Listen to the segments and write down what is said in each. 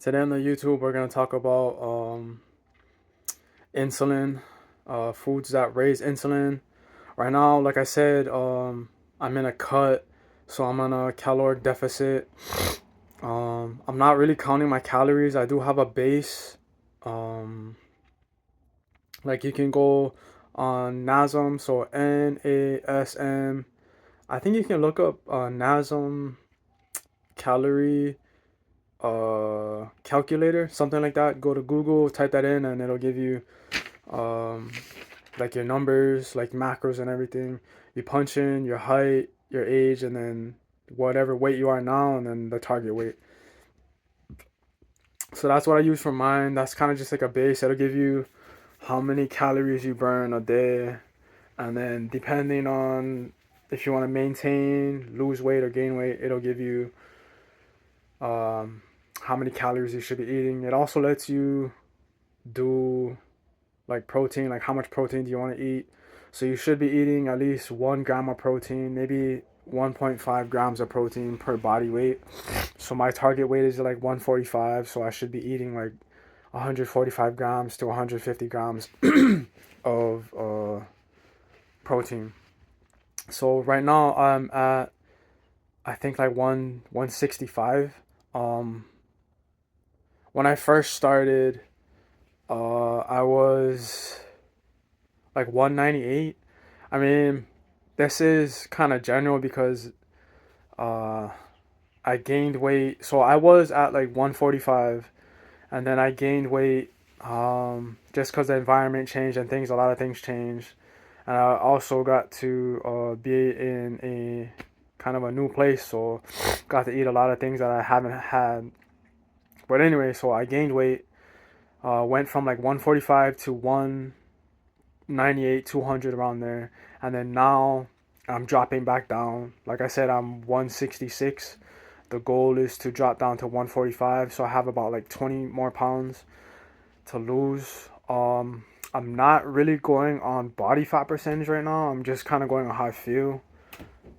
Today on the YouTube, we're gonna talk about insulin, foods that raise insulin. Right now, like I said, I'm in a cut, so I'm on a caloric deficit. I'm not really counting my calories. I do have a base. Um, like you can go on NASM, so NASM. I think you can look up NASM calorie calculator, something like that. Go to Google, type that in, and it'll give you um like your numbers, like macros and everything. You punch in your height, your age, and then whatever weight you are now, and then the target weight. So that's what I use for mine. That's kind of just like a base. It'll give you how many calories you burn a day, and then depending on if you want to maintain, lose weight, or gain weight, it'll give you um, how many calories you should be eating. It also lets you do like protein, like how much protein do you want to eat. So you should be eating at least 1 gram of protein, maybe 1.5 grams of protein per body weight. So my target weight is like 145, so I should be eating like 145 grams to 150 grams of protein. So right now I'm at I think like 165. Um, when I first started, I was like 198. I mean, this is kind of general because uh, I gained weight. So I was at like 145, and then I gained weight just because the environment changed and things, a lot of things changed. And I also got to be in a kind of a new place, so got to eat a lot of things that I haven't had. But anyway, so I gained weight, went from like 145 to 198, 200 around there, and then now I'm dropping back down. Like I said, I'm 166. The goal is to drop down to 145, so I have about like 20 more pounds to lose. I'm not really going on body fat percentage right now. I'm just kind of going on how I feel.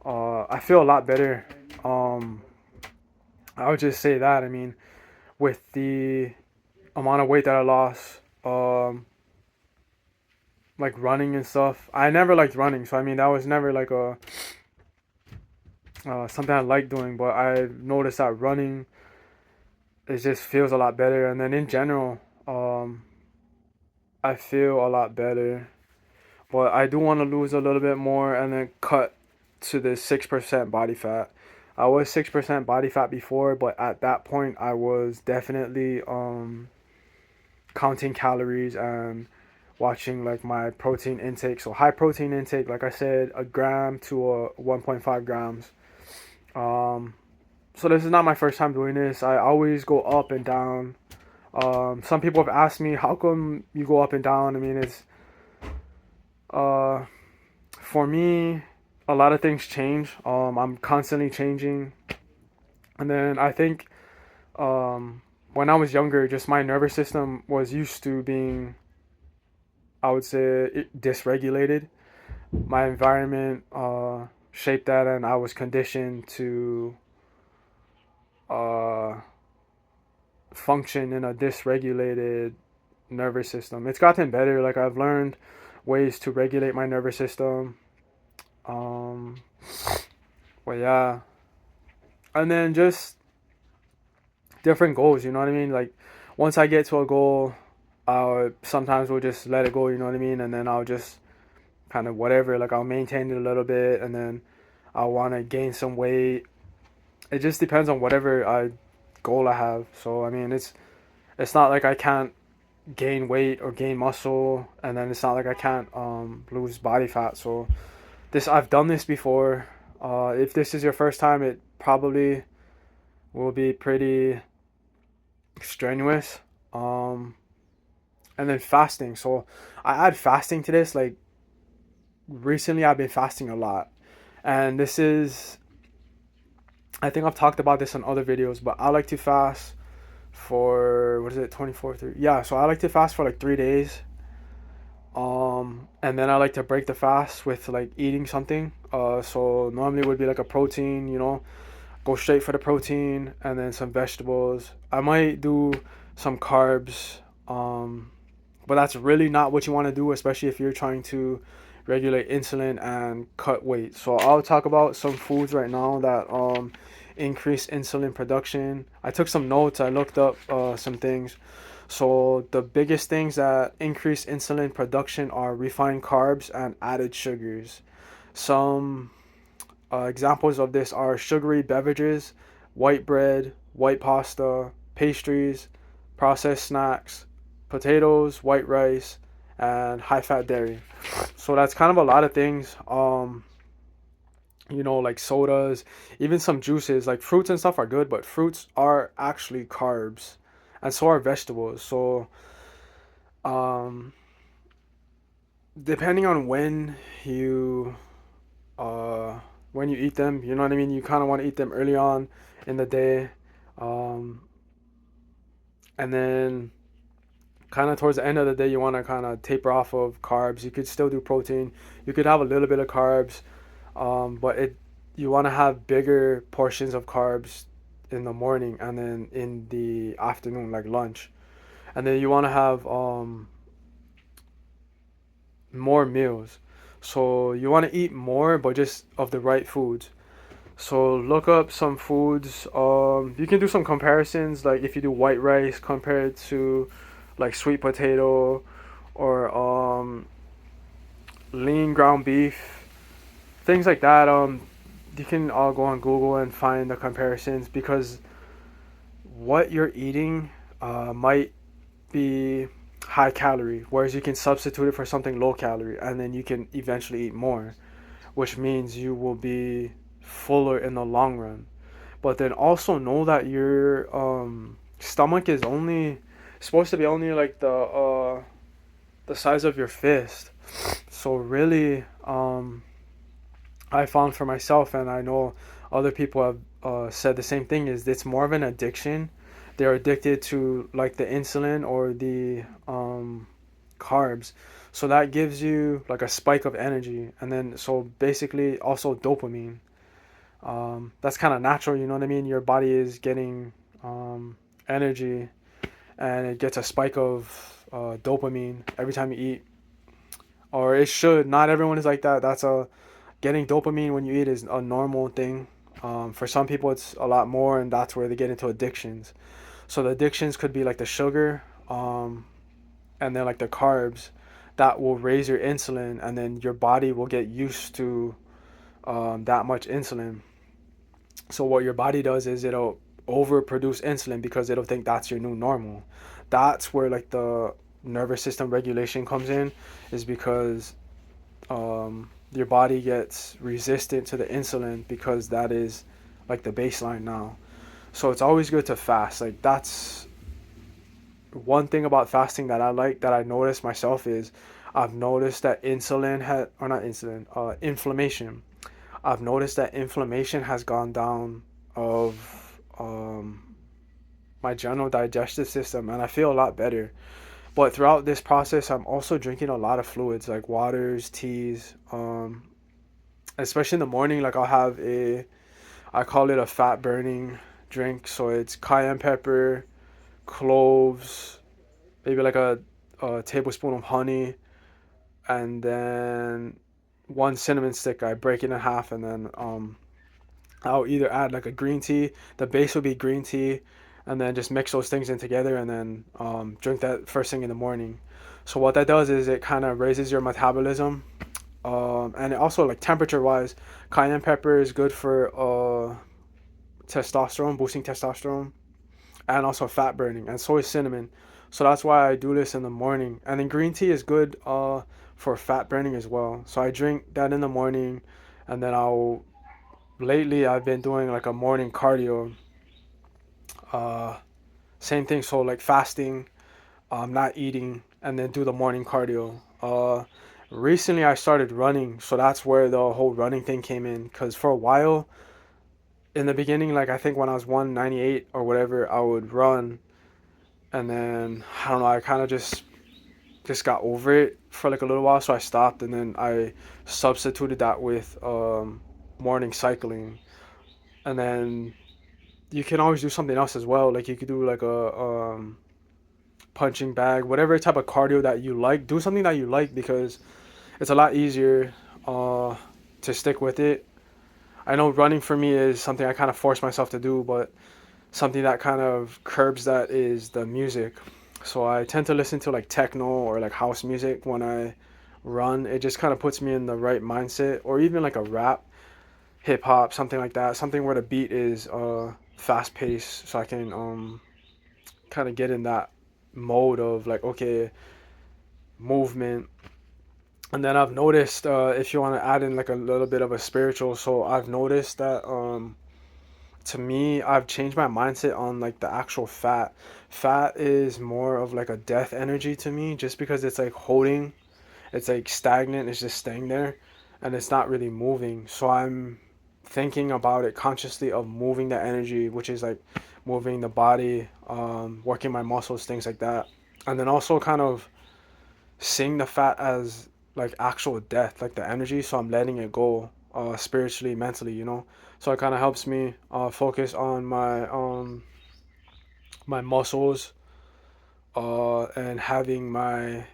I feel a lot better. Um, I would just say that. I mean, with the amount of weight that I lost, like running and stuff. I never liked running, so I mean that was never like a something I like doing. But I noticed that running, it just feels a lot better, and then in general, I feel a lot better. But I do want to lose a little bit more and then cut to the 6% body fat. I was 6% body fat before, but at that point I was definitely counting calories and watching like my protein intake. So high protein intake, like I said, a gram to 1.5 grams. Um, so this is not my first time doing this. I always go up and down. Some people have asked me, how come you go up and down? I mean, it's uh, for me, a lot of things change. I'm constantly changing, and then I think when I was younger, just my nervous system was used to being, I would say, dysregulated. My environment shaped that, and I was conditioned to uh, function in a dysregulated nervous system. It's gotten better. Like I've learned ways to regulate my nervous system. Um, but yeah, and then just different goals. You know what I mean? Like once I get to a goal, I sometimes will just let it go. You know what I mean? And then I'll just kind of whatever. Like I'll maintain it a little bit, and then I want to gain some weight. It just depends on whatever goal I have. So I mean, it's not like I can't gain weight or gain muscle, and then it's not like I can't lose body fat. So this I've done this before. If this is your first time, it probably will be pretty strenuous. Um, and then fasting. So I add fasting to this. Like recently, I've been fasting a lot, and this is I think I've talked about this in other videos, but I like to fast for what is it 24 3 yeah, so I like to fast for like 3 days, and then I like to break the fast with like eating something. So normally it would be like a protein, go straight for the protein and then some vegetables. I might do some carbs, um, but that's really not what you want to do, especially if you're trying to regulate insulin and cut weight. So I'll talk about some foods right now that increase insulin production. I took some notes. I looked up some things. So the biggest things that increase insulin production are refined carbs and added sugars. Some examples of this are sugary beverages, white bread, white pasta, pastries, processed snacks, potatoes, white rice, and high fat dairy. So that's kind of a lot of things. Like sodas, even some juices, like fruits and stuff are good, but fruits are actually carbs, and so are vegetables. So, um, depending on you uh, when you eat them, you know what I mean. You kind of want to eat them early on in the day, um, and then kind of towards the end of the day, you want to kind of taper off of carbs. You could still do protein. You could have a little bit of carbs, but it you want to have bigger portions of carbs in the morning and then in the afternoon, like lunch, and then you want to have more meals. So you want to eat more, but just of the right foods. So look up some foods. You can do some comparisons, like if you do white rice compared to like sweet potato or lean ground beef, things like that. You can all go on Google and find the comparisons because what you're eating might be high calorie, whereas you can substitute it for something low calorie, and then you can eventually eat more, which means you will be fuller in the long run. But then also know that your stomach is only supposed to be only like the size of your fist. So really, I found for myself, and I know other people have said the same thing, is it's more of an addiction. They're addicted to like the insulin or the carbs. So that gives you like a spike of energy, and then so basically also dopamine. That's kind of natural, you know what I mean? Your body is getting energy, and it gets a spike of dopamine every time you eat, or it should. Not everyone is like that. That's a Getting dopamine when you eat is a normal thing. For some people, it's a lot more, and that's where they get into addictions. So the addictions could be like the sugar, and then like the carbs that will raise your insulin, and then your body will get used to that much insulin. So what your body does is it'll overproduce insulin because it'll think that's your new normal. That's where like the nervous system regulation comes in, is because your body gets resistant to the insulin because that is like the baseline now. So it's always good to fast. Like that's one thing about fasting that I like, that I noticed myself, is I've noticed that inflammation. I've noticed that inflammation has gone down of my general digestive system, and I feel a lot better. But throughout this process, I'm also drinking a lot of fluids like waters, teas, especially in the morning. Like I call it a fat burning drink. So it's cayenne pepper, cloves, maybe like a tablespoon of honey, and then one cinnamon stick. I break it in half, and then I'll either add like a green tea. The base would be green tea, and then just mix those things in together, and then drink that first thing in the morning. So what that does is it kind of raises your metabolism, and it also, like, temperature wise, cayenne pepper is good for testosterone, boosting testosterone, and also fat burning, and so is cinnamon. So that's why I do this in the morning. And then green tea is good for fat burning as well. So I drink that in the morning, and then lately I've been doing like a morning cardio. Uh, Same thing. So like fasting, not eating, and then do the morning cardio. Recently I started running, so that's where the whole running thing came in. Cause for a while in the beginning, like I think when I was 198 or whatever, I would run, and then I don't know, I kind of just got over it for like a little while, so I stopped, and then I substituted that with morning cycling. And then you can always do something else as well. Like you could do like a punching bag, whatever type of cardio that you like. Do something that you like because it's a lot easier uh, to stick with it. I know running for me is something I kind of force myself to do, but something that kind of curbs that is the music. So I tend to listen to like techno or like house music when I run. It just kind of puts me in the right mindset, or even like a rap, hip hop, something like that. Something where the beat is fast paced, so I can kind of get in that mode of like, okay, movement. And then I've noticed, if you want to add in like a little bit of a spiritual, so I've noticed that to me, I've changed my mindset on like the actual fat. Fat is more of like a death energy to me, just because it's like holding, it's like stagnant, it's just staying there, and it's not really moving. So I'm thinking about it consciously of moving the energy, which is like moving the body, working my muscles, things like that. And then also kind of seeing the fat as like actual death, like the energy. So I'm letting it go, spiritually, mentally. So it kind of helps me focus on my muscles, and having my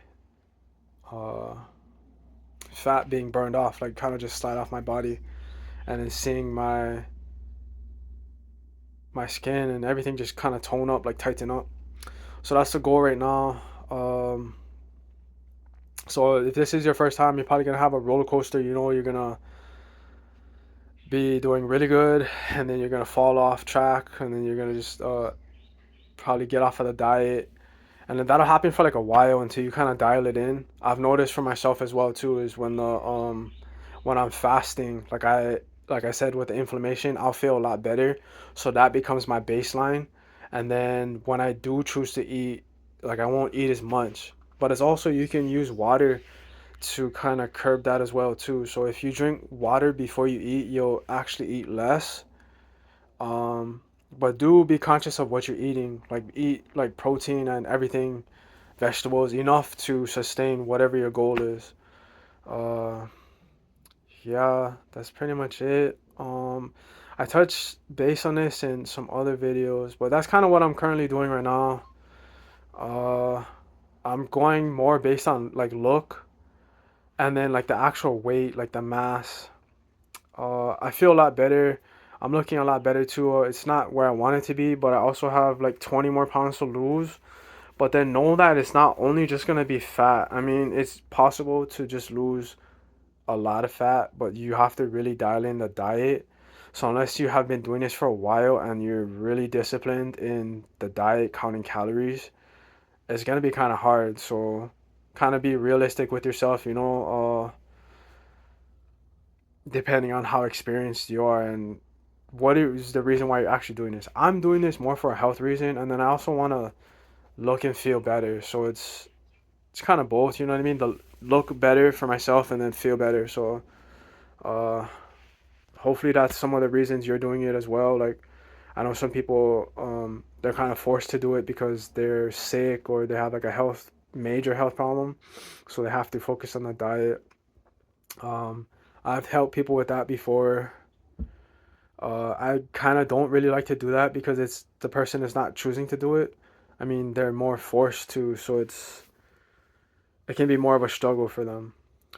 uh, fat being burned off, like kind of just slide off my body, and then seeing my skin and everything just kind of tone up, like tighten up. So that's the goal right now. So if this is your first time, you're probably gonna have a roller coaster. You're gonna be doing really good, and then you're gonna fall off track, and then you're gonna just probably get off of the diet, and then that'll happen for like a while until you kind of dial it in. I've noticed for myself as well too is when I'm fasting, like I said with the inflammation, I'll feel a lot better, so that becomes my baseline. And then when I do choose to eat, like I won't eat as much. But it's also, you can use water to kind of curb that as well too. So if you drink water before you eat, you'll actually eat less. Um, but do be conscious of what you're eating. Like eat like protein and everything, vegetables, enough to sustain whatever your goal is. Uh, yeah, that's pretty much it. I touched base on this in some other videos, but that's kind of what I'm currently doing right now. Uh, I'm going more based on like look, and then like the actual weight, like the mass. I feel a lot better. I'm looking a lot better too. It's not where I want it to be, but I also have like 20 more pounds to lose. But then know that it's not only just gonna be fat. I mean, it's possible to just lose a lot of fat, but you have to really dial in the diet. So unless you have been doing this for a while and you're really disciplined in the diet, counting calories, it's gonna be kind of hard. So kind of be realistic with yourself, depending on how experienced you are and what is the reason why you're actually doing this. I'm doing this more for a health reason, and then I also want to look and feel better. So it's kind of both, you know what I mean? The look better for myself and then feel better. So uh, hopefully that's some of the reasons you're doing it as well. Like I know some people, they're kind of forced to do it because they're sick or they have like a major health problem, so they have to focus on the diet. Um, I've helped people with that before. I kind of don't really like to do that because it's the person is not choosing to do it. I mean, they're more forced to, so it can be more of a struggle for them.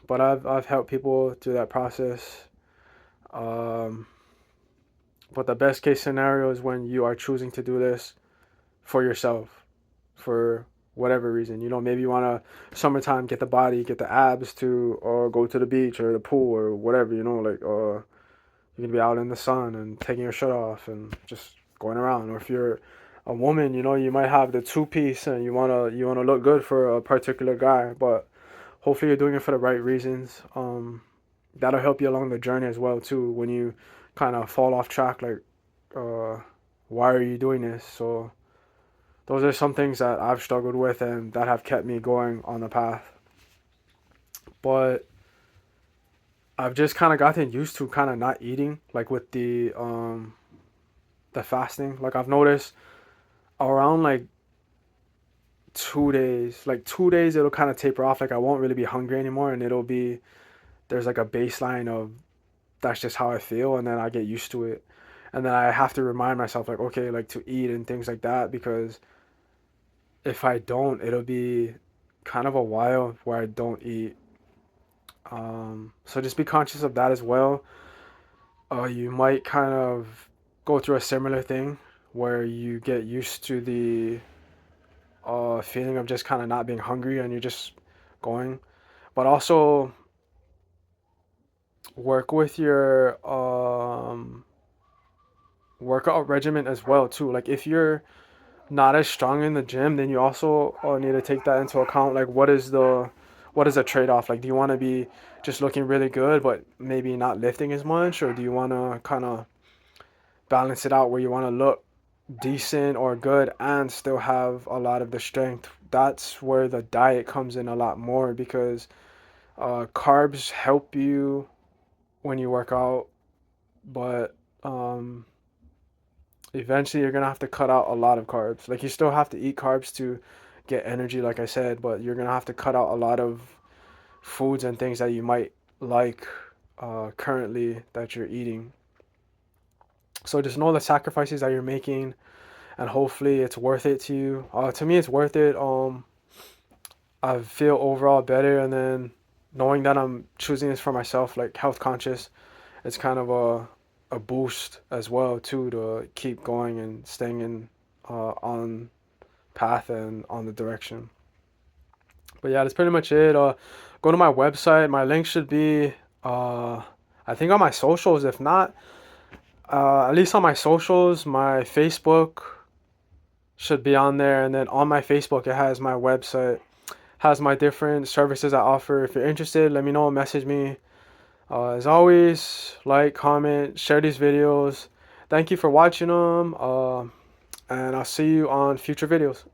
But I've helped people through that process. Um, but the best case scenario is when you are choosing to do this for yourself, for whatever reason. Maybe you want to summertime get the body, get the abs to, or go to the beach or the pool or whatever. Like you can be out in the sun and taking your shirt off and just going around. Or if you're a woman, you might have the two piece and you wanna look good for a particular guy. But hopefully you're doing it for the right reasons. That'll help you along the journey as well too. When you kind of fall off track, like, uh, why are you doing this? So those are some things that I've struggled with and that have kept me going on the path. But I've just kind of gotten used to kind of not eating, like with the fasting. Like I've noticed around like 2 days, like 2 days, it'll kind of taper off. Like I won't really be hungry anymore, and it'll be there's like a baseline of that's just how I feel, and then I get used to it. And then I have to remind myself like, okay, like to eat and things like that, because if I don't, it'll be kind of a while where I don't eat. So just be conscious of that as well. You might kind of go through a similar thing where you get used to the feeling of just kind of not being hungry and you're just going. But also work with your workout regimen as well too. Like if you're not as strong in the gym, then you also need to take that into account. Like what is the trade-off? Like do you want to be just looking really good but maybe not lifting as much, or do you want to kind of balance it out where you want to look decent or good and still have a lot of the strength? That's where the diet comes in a lot more, because carbs help you when you work out, but um, eventually you're gonna have to cut out a lot of carbs. Like you still have to eat carbs to get energy, like I said, but you're gonna have to cut out a lot of foods and things that you might like currently that you're eating. So just know the sacrifices that you're making, and hopefully it's worth it to you. To me, it's worth it. I feel overall better, and then knowing that I'm choosing this for myself, like health conscious, it's kind of a boost as well too to keep going and staying in on path and on the direction. But yeah, that's pretty much it. Go to my website. My link should be I think on my socials. If not, at least on my socials, my Facebook should be on there, and then on my Facebook it has my website, has my different services I offer. If you're interested, let me know. Message me. As always, like, comment, share these videos. Thank you for watching them, and I'll see you on future videos.